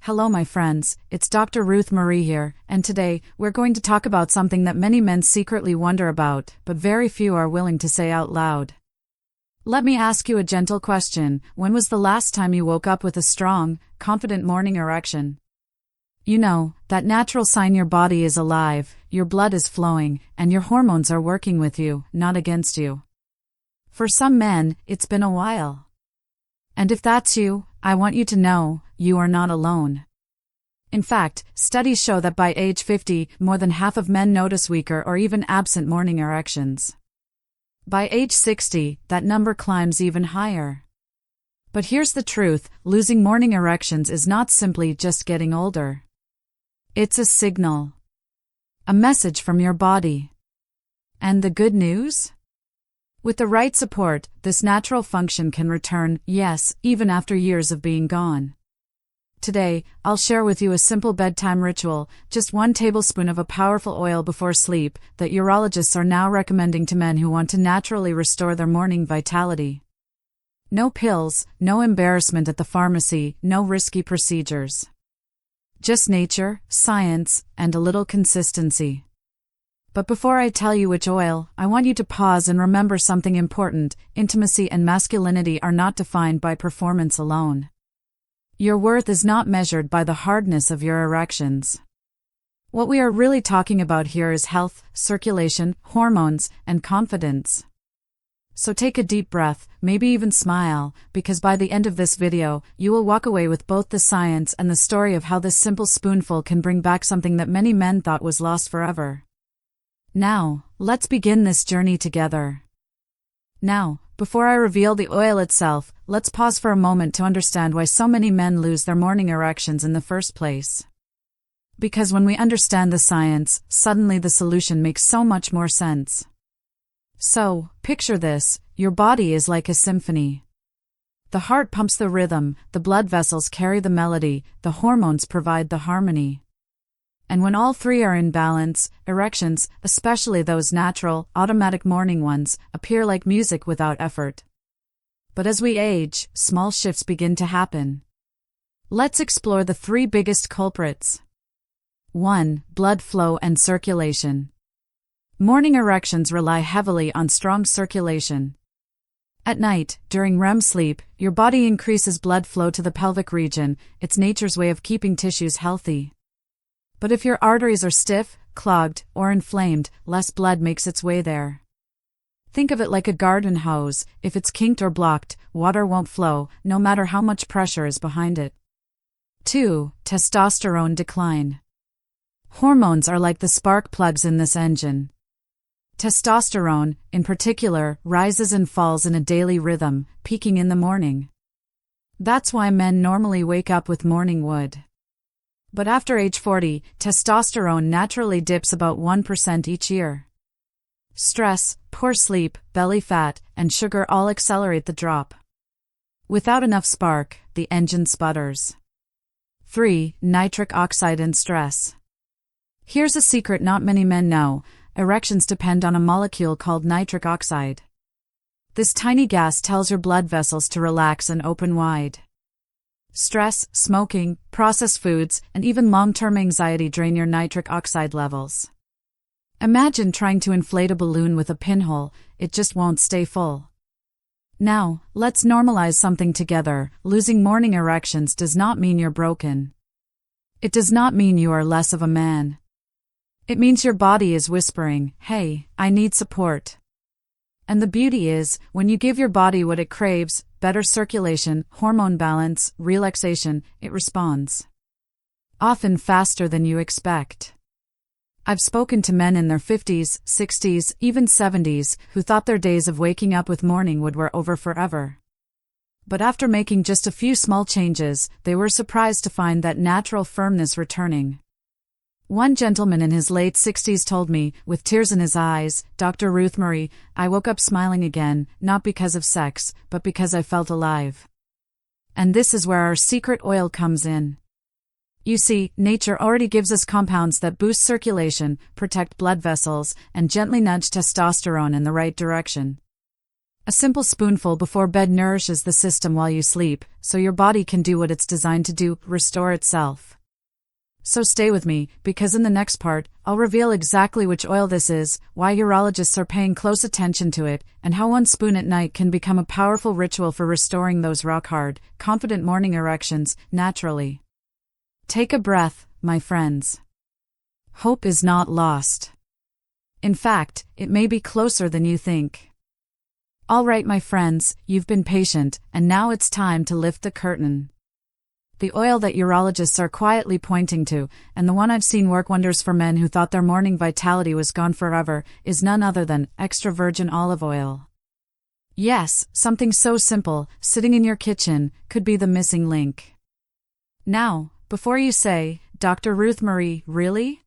Hello my friends, it's Dr. Ruth Marie here, and today, we're going to talk about something that many men secretly wonder about, but very few are willing to say out loud. Let me ask you a gentle question: when was the last time you woke up with a strong, confident morning erection? You know, that natural sign your body is alive, your blood is flowing, and your hormones are working with you, not against you. For some men, it's been a while. And if that's you, I want you to know, you are not alone. In fact, studies show that by age 50, more than half of men notice weaker or even absent morning erections. By age 60, that number climbs even higher. But here's the truth: losing morning erections is not simply just getting older. It's a signal. A message from your body. And the good news? With the right support, this natural function can return, yes, even after years of being gone. Today, I'll share with you a simple bedtime ritual, just 1 tablespoon of a powerful oil before sleep, that urologists are now recommending to men who want to naturally restore their morning vitality. No pills, no embarrassment at the pharmacy, no risky procedures. Just nature, science, and a little consistency. But before I tell you which oil, I want you to pause and remember something important: intimacy and masculinity are not defined by performance alone. Your worth is not measured by the hardness of your erections. What we are really talking about here is health, circulation, hormones, and confidence. So take a deep breath, maybe even smile, because by the end of this video, you will walk away with both the science and the story of how this simple spoonful can bring back something that many men thought was lost forever. Now, let's begin this journey together. Now, before I reveal the oil itself, let's pause for a moment to understand why so many men lose their morning erections in the first place. Because when we understand the science, suddenly the solution makes so much more sense. So, picture this: your body is like a symphony. The heart pumps the rhythm, the blood vessels carry the melody, the hormones provide the harmony. And when all three are in balance, erections, especially those natural, automatic morning ones, appear like music without effort. But as we age, small shifts begin to happen. Let's explore the 3 biggest culprits. 1. Blood flow and circulation. Morning erections rely heavily on strong circulation. At night, during REM sleep, your body increases blood flow to the pelvic region. It's nature's way of keeping tissues healthy. But if your arteries are stiff, clogged, or inflamed, less blood makes its way there. Think of it like a garden hose: if it's kinked or blocked, water won't flow, no matter how much pressure is behind it. 2. Testosterone decline. Hormones are like the spark plugs in this engine. Testosterone, in particular, rises and falls in a daily rhythm, peaking in the morning. That's why men normally wake up with morning wood. But after age 40, testosterone naturally dips about 1% each year. Stress, poor sleep, belly fat, and sugar all accelerate the drop. Without enough spark, the engine sputters. 3. Nitric oxide and stress. Here's a secret not many men know: erections depend on a molecule called nitric oxide. This tiny gas tells your blood vessels to relax and open wide. Stress, smoking, processed foods, and even long-term anxiety drain your nitric oxide levels. Imagine trying to inflate a balloon with a pinhole; it just won't stay full. Now, let's normalize something together: losing morning erections does not mean you're broken. It does not mean you are less of a man. It means your body is whispering, "Hey, I need support." And the beauty is, when you give your body what it craves, better circulation, hormone balance, relaxation, it responds. Often faster than you expect. I've spoken to men in their 50s, 60s, even 70s, who thought their days of waking up with morning wood were over forever. But after making just a few small changes, they were surprised to find that natural firmness returning. One gentleman in his late 60s told me, with tears in his eyes, "Dr. Ruth Marie, I woke up smiling again, not because of sex, but because I felt alive." And this is where our secret oil comes in. You see, nature already gives us compounds that boost circulation, protect blood vessels, and gently nudge testosterone in the right direction. A simple spoonful before bed nourishes the system while you sleep, so your body can do what it's designed to do, restore itself. So stay with me, because in the next part, I'll reveal exactly which oil this is, why urologists are paying close attention to it, and how 1 spoon at night can become a powerful ritual for restoring those rock-hard, confident morning erections, naturally. Take a breath, my friends. Hope is not lost. In fact, it may be closer than you think. Alright, my friends, you've been patient, and now it's time to lift the curtain. The oil that urologists are quietly pointing to, and the one I've seen work wonders for men who thought their morning vitality was gone forever, is none other than extra virgin olive oil. Yes, something so simple, sitting in your kitchen, could be the missing link. Now, before you say, Dr. Ruth Marie, really?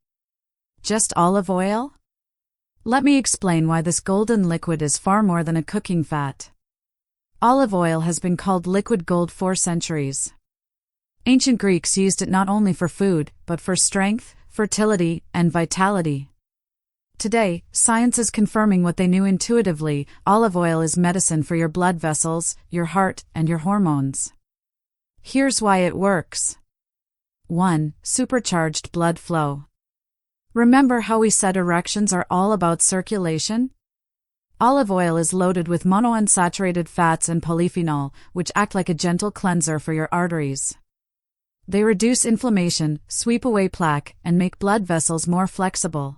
Just olive oil? Let me explain why this golden liquid is far more than a cooking fat. Olive oil has been called liquid gold for centuries. Ancient Greeks used it not only for food, but for strength, fertility, and vitality. Today, science is confirming what they knew intuitively: olive oil is medicine for your blood vessels, your heart, and your hormones. Here's why it works. 1. Supercharged blood flow. Remember how we said erections are all about circulation? Olive oil is loaded with monounsaturated fats and polyphenol, which act like a gentle cleanser for your arteries. They reduce inflammation, sweep away plaque, and make blood vessels more flexible.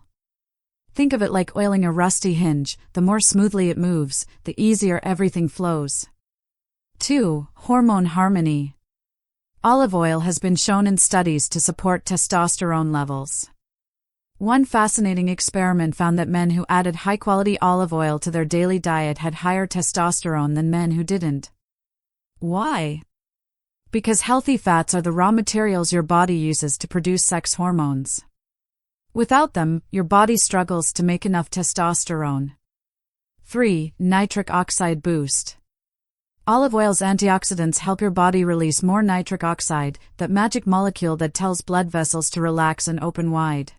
Think of it like oiling a rusty hinge: the more smoothly it moves, the easier everything flows. 2. Hormone harmony. Olive oil has been shown in studies to support testosterone levels. One fascinating experiment found that men who added high-quality olive oil to their daily diet had higher testosterone than men who didn't. Why? Because healthy fats are the raw materials your body uses to produce sex hormones. Without them, your body struggles to make enough testosterone. 3. Nitric oxide boost. Olive oil's antioxidants help your body release more nitric oxide, that magic molecule that tells blood vessels to relax and open wide.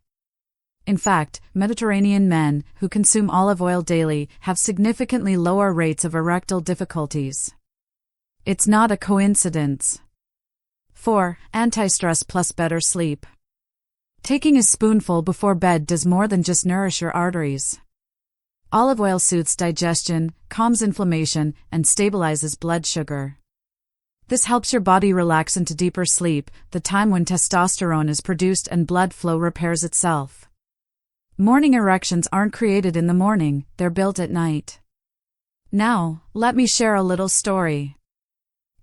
In fact, Mediterranean men who consume olive oil daily have significantly lower rates of erectile difficulties. It's not a coincidence. 4. Anti-stress plus better sleep. Taking a spoonful before bed does more than just nourish your arteries. Olive oil soothes digestion, calms inflammation, and stabilizes blood sugar. This helps your body relax into deeper sleep, the time when testosterone is produced and blood flow repairs itself. Morning erections aren't created in the morning, they're built at night. Now, let me share a little story.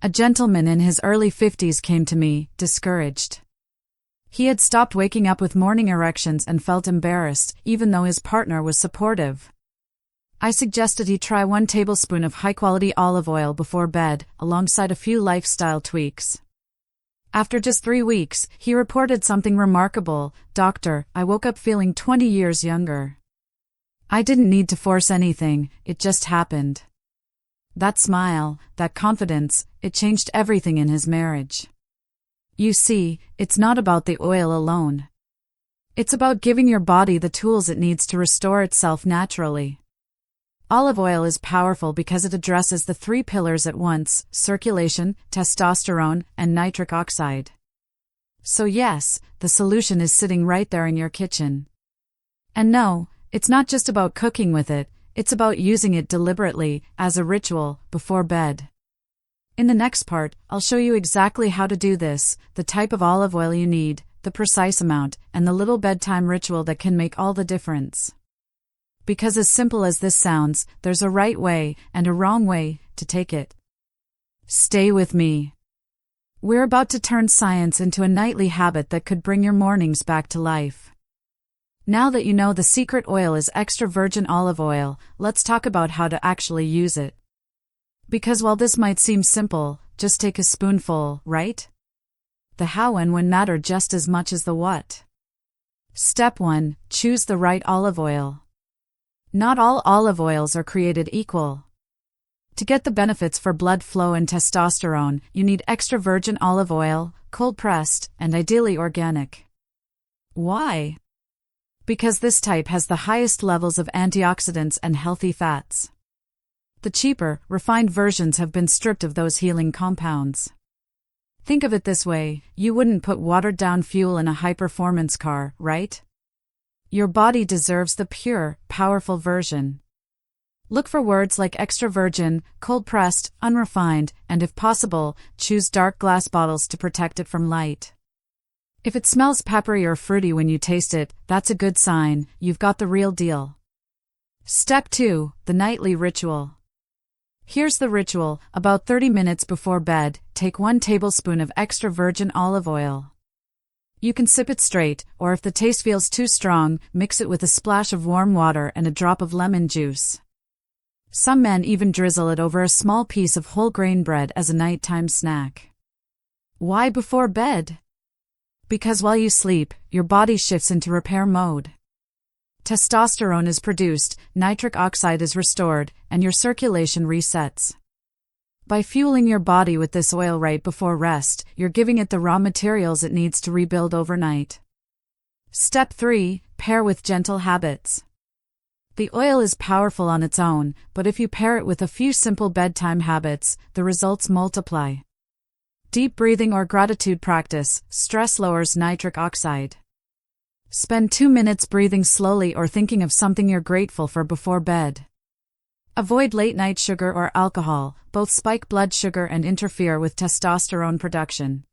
A gentleman in his early 50s came to me, discouraged. He had stopped waking up with morning erections and felt embarrassed, even though his partner was supportive. I suggested he try 1 tablespoon of high-quality olive oil before bed, alongside a few lifestyle tweaks. After just 3 weeks, he reported something remarkable: "Doctor, I woke up feeling 20 years younger. I didn't need to force anything, it just happened." That smile, that confidence, it changed everything in his marriage. You see, it's not about the oil alone. It's about giving your body the tools it needs to restore itself naturally. Olive oil is powerful because it addresses the 3 pillars at once: circulation, testosterone, and nitric oxide. So yes, the solution is sitting right there in your kitchen. And no, it's not just about cooking with it, it's about using it deliberately, as a ritual, before bed. In the next part, I'll show you exactly how to do this, the type of olive oil you need, the precise amount, and the little bedtime ritual that can make all the difference. Because as simple as this sounds, there's a right way and a wrong way to take it. Stay with me. We're about to turn science into a nightly habit that could bring your mornings back to life. Now that you know the secret oil is extra virgin olive oil, let's talk about how to actually use it. Because while this might seem simple, just take a spoonful, right? The how and when matter just as much as the what. Step 1. Choose the right olive oil. Not all olive oils are created equal. To get the benefits for blood flow and testosterone, you need extra virgin olive oil, cold-pressed, and ideally organic. Why? Because this type has the highest levels of antioxidants and healthy fats. The cheaper, refined versions have been stripped of those healing compounds. Think of it this way, you wouldn't put watered-down fuel in a high-performance car, right? Your body deserves the pure, powerful version. Look for words like extra virgin, cold-pressed, unrefined, and if possible, choose dark glass bottles to protect it from light. If it smells peppery or fruity when you taste it, that's a good sign, you've got the real deal. Step 2, the nightly ritual. Here's the ritual. About 30 minutes before bed, take 1 tablespoon of extra virgin olive oil. You can sip it straight, or if the taste feels too strong, mix it with a splash of warm water and a drop of lemon juice. Some men even drizzle it over a small piece of whole grain bread as a nighttime snack. Why before bed? Because while you sleep, your body shifts into repair mode. Testosterone is produced, nitric oxide is restored, and your circulation resets. By fueling your body with this oil right before rest, you're giving it the raw materials it needs to rebuild overnight. Step 3, pair with gentle habits. The oil is powerful on its own, but if you pair it with a few simple bedtime habits, the results multiply. Deep breathing or gratitude practice. Stress lowers nitric oxide. Spend 2 minutes breathing slowly or thinking of something you're grateful for before bed. Avoid late-night sugar or alcohol, both spike blood sugar and interfere with testosterone production.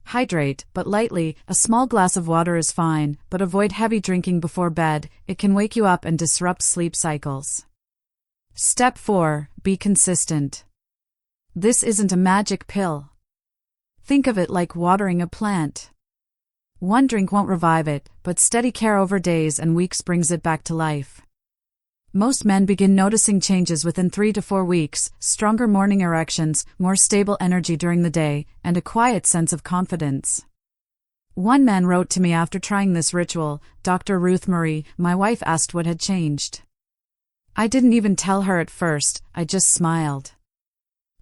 Hydrate, but lightly. A small glass of water is fine, but avoid heavy drinking before bed, it can wake you up and disrupt sleep cycles. Step 4, be consistent. This isn't a magic pill. Think of it like watering a plant. One drink won't revive it, but steady care over days and weeks brings it back to life. Most men begin noticing changes within 3 to 4 weeks, stronger morning erections, more stable energy during the day, and a quiet sense of confidence. One man wrote to me after trying this ritual, Dr. Ruth Marie, my wife asked what had changed. I didn't even tell her at first, I just smiled.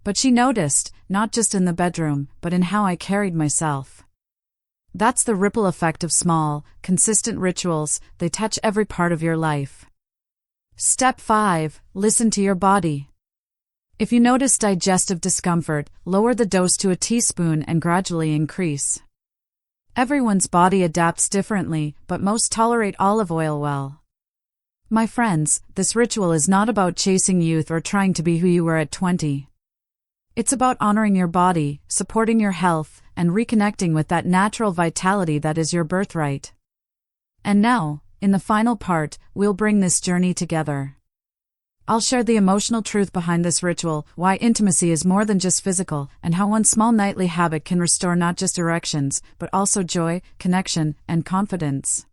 But she noticed, not just in the bedroom, but in how I carried myself. That's the ripple effect of small, consistent rituals, they touch every part of your life. Step 5, listen to your body. If you notice digestive discomfort, lower the dose to a teaspoon and gradually increase. Everyone's body adapts differently, but most tolerate olive oil well. My friends, this ritual is not about chasing youth or trying to be who you were at 20. It's about honoring your body, supporting your health, and reconnecting with that natural vitality that is your birthright. And now, in the final part, we'll bring this journey together. I'll share the emotional truth behind this ritual, why intimacy is more than just physical, and how one small nightly habit can restore not just erections, but also joy, connection, and confidence.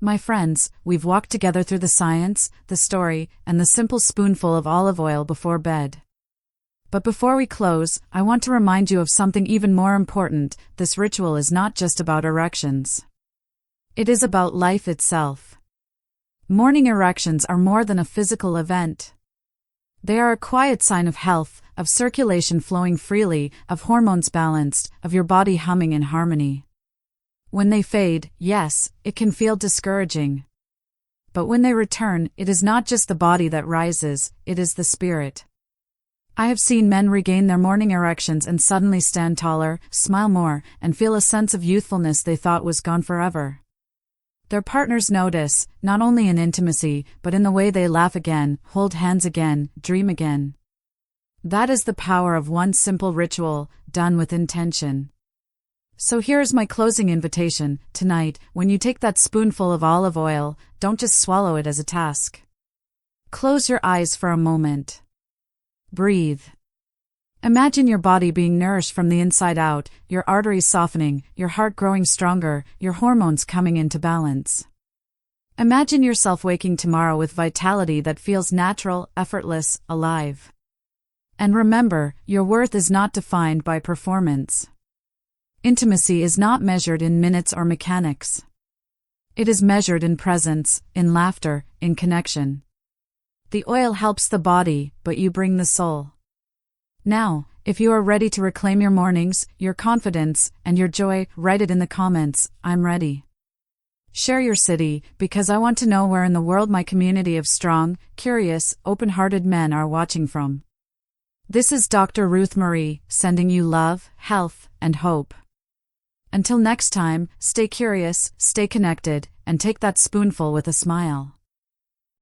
My friends, we've walked together through the science, the story, and the simple spoonful of olive oil before bed. But before we close, I want to remind you of something even more important. This ritual is not just about erections. It is about life itself. Morning erections are more than a physical event. They are a quiet sign of health, of circulation flowing freely, of hormones balanced, of your body humming in harmony. When they fade, yes, it can feel discouraging. But when they return, it is not just the body that rises, it is the spirit. I have seen men regain their morning erections and suddenly stand taller, smile more, and feel a sense of youthfulness they thought was gone forever. Their partners notice, not only in intimacy, but in the way they laugh again, hold hands again, dream again. That is the power of one simple ritual, done with intention. So here's my closing invitation. Tonight, when you take that spoonful of olive oil, don't just swallow it as a task. Close your eyes for a moment. Breathe. Imagine your body being nourished from the inside out, your arteries softening, your heart growing stronger, your hormones coming into balance. Imagine yourself waking tomorrow with vitality that feels natural, effortless, alive. And remember, your worth is not defined by performance. Intimacy is not measured in minutes or mechanics. It is measured in presence, in laughter, in connection. The oil helps the body, but you bring the soul. Now, if you are ready to reclaim your mornings, your confidence, and your joy, write it in the comments. I'm ready. Share your city, because I want to know where in the world my community of strong, curious, open-hearted men are watching from. This is Dr. Ruth Marie, sending you love, health, and hope. Until next time, stay curious, stay connected, and take that spoonful with a smile.